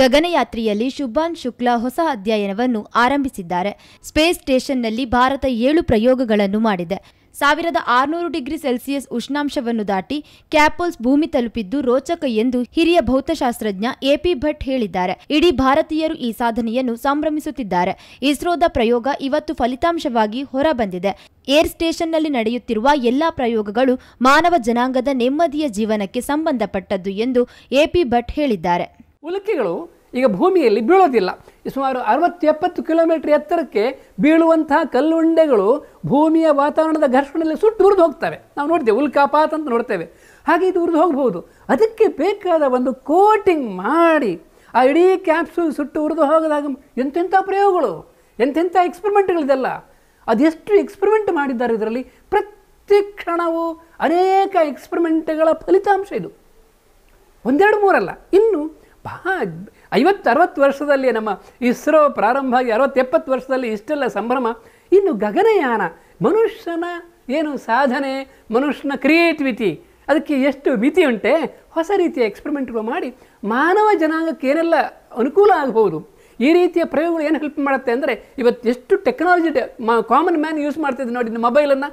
ಗಗನಯಾತ್ರಿಯಲ್ಲಿ ಶುಭಾನ್ ಶುಕ್ಲಾ ಹೊಸ ಅಧ್ಯಯನವನ್ನು ಆರಂಭಿಸಿದ್ದಾರೆ. ಸ್ಪೇಸ್ ಸ್ಟೇಷನ್ನಲ್ಲಿ ಭಾರತ 7 ಪ್ರಯೋಗಗಳನ್ನು ಮಾಡಿದೆ. 1600 ಡಿಗ್ರಿ ಸೆಲ್ಸಿಯಸ್ ಉಷ್ಣಾಂಶವನ್ನು ದಾಟಿ ಕ್ಯಾಪೋಲ್ಸ್ ಭೂಮಿ ತಲುಪಿದ್ದು ರೋಚಕ ಎಂದು ಹಿರಿಯ ಭೌತಶಾಸ್ತ್ರಜ್ಞ ಎಪಿ ಭಟ್ ಹೇಳಿದ್ದಾರೆ. ಇಡೀ ಭಾರತೀಯರು ಈ ಸಾಧನೆಯನ್ನು ಸಂಭ್ರಮಿಸುತ್ತಿದ್ದಾರೆ. ಇಸ್ರೋದ ಪ್ರಯೋಗ ಇವತ್ತು ಫಲಿತಾಂಶವಾಗಿ ಹೊರಬಂದಿದೆ. ಏರ್ ಸ್ಟೇಷನ್ನಲ್ಲಿ ನಡೆಯುತ್ತಿರುವ ಎಲ್ಲಾ ಪ್ರಯೋಗಗಳು ಮಾನವ ಜನಾಂಗದ ನೆಮ್ಮದಿಯ ಜೀವನಕ್ಕೆ ಸಂಬಂಧಪಟ್ಟದ್ದು ಎಂದು ಎಪಿ ಭಟ್ ಹೇಳಿದ್ದಾರೆ. ಉಲ್ಕೆಗಳು ಈಗ ಭೂಮಿಯಲ್ಲಿ ಬೀಳೋದಿಲ್ಲ. ಸುಮಾರು 60-70 ಕಿಲೋಮೀಟರ್ ಎತ್ತರಕ್ಕೆ ಬೀಳುವಂತಹ ಕಲ್ಲುಂಡೆಗಳು ಭೂಮಿಯ ವಾತಾವರಣದ ಘರ್ಷಣೆಯಲ್ಲಿ ಸುಟ್ಟು ಉರಿದು ಹೋಗ್ತವೆ. ನಾವು ನೋಡ್ತೇವೆ, ಉಲ್ಕಾಪಾತ ಅಂತ ನೋಡ್ತೇವೆ. ಹಾಗೆ ಇದು ಉರಿದು ಹೋಗ್ಬೋದು. ಅದಕ್ಕೆ ಬೇಕಾದ ಒಂದು ಕೋಟಿಂಗ್ ಮಾಡಿ ಆ ಇಡೀ ಕ್ಯಾಪ್ಸೂಲ್ ಸುಟ್ಟು ಉರಿದು ಹೋಗದಾಗ ಎಂತೆಂಥ ಪ್ರಯೋಗಗಳು, ಎಂತೆಂಥ ಎಕ್ಸ್ಪೆರಿಮೆಂಟ್ಗಳಿದೆಲ್ಲ. ಅದೆಷ್ಟು ಎಕ್ಸ್ಪೆರಿಮೆಂಟ್ ಮಾಡಿದ್ದಾರೆ ಇದರಲ್ಲಿ. ಪ್ರತಿ ಕ್ಷಣವೂ ಅನೇಕ ಎಕ್ಸ್ಪೆರಿಮೆಂಟ್ಗಳ ಫಲಿತಾಂಶ ಇದು. 1-2-3 ಅಲ್ಲ, ಇನ್ನು 50-60 ವರ್ಷದಲ್ಲಿ ನಮ್ಮ ಇಸ್ರೋ ಪ್ರಾರಂಭ ಆಗಿ 60-70 ವರ್ಷದಲ್ಲಿ ಇಷ್ಟೆಲ್ಲ ಸಂಭ್ರಮ. ಇನ್ನು ಗಗನಯಾನ, ಮನುಷ್ಯನ ಏನು ಸಾಧನೆ, ಮನುಷ್ಯನ ಕ್ರಿಯೇಟಿವಿಟಿ, ಅದಕ್ಕೆ ಎಷ್ಟು ಮಿತಿ ಉಂಟೆ. ಹೊಸ ರೀತಿಯ ಎಕ್ಸ್ಪೆರಿಮೆಂಟ್ಗಳು ಮಾಡಿ ಮಾನವ ಜನಾಂಗಕ್ಕೆ ಏನೆಲ್ಲ ಅನುಕೂಲ ಆಗಬಹುದು. ಈ ರೀತಿಯ ಪ್ರಯೋಗಗಳು ಏನು ಹೆಲ್ಪ್ ಮಾಡುತ್ತೆ ಅಂದರೆ, ಇವತ್ತು ಎಷ್ಟು ಟೆಕ್ನಾಲಜಿ ಕಾಮನ್ ಮ್ಯಾನ್ ಯೂಸ್ ಮಾಡ್ತಿದ್ದೆ ನೋಡಿ ಮೊಬೈಲನ್ನು.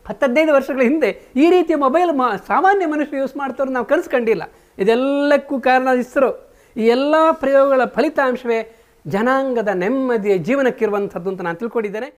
10-15 ವರ್ಷಗಳ ಹಿಂದೆ ಈ ರೀತಿಯ ಮೊಬೈಲ್ ಸಾಮಾನ್ಯ ಮನುಷ್ಯರು ಯೂಸ್ ಮಾಡ್ತಾರೋ ನಾವು ಕನಸು ಕಂಡಿಲ್ಲ. ಇದೆಲ್ಲಕ್ಕೂ ಕಾರಣ ಇಸ್ರೋ. ಈ ಎಲ್ಲ ಪ್ರಯೋಗಗಳ ಫಲಿತಾಂಶವೇ ಜನಾಂಗದ ನೆಮ್ಮದಿಯ ಜೀವನಕ್ಕಿರುವಂಥದ್ದು ಅಂತ ನಾನು ತಿಳ್ಕೊಂಡಿದ್ದೇನೆ.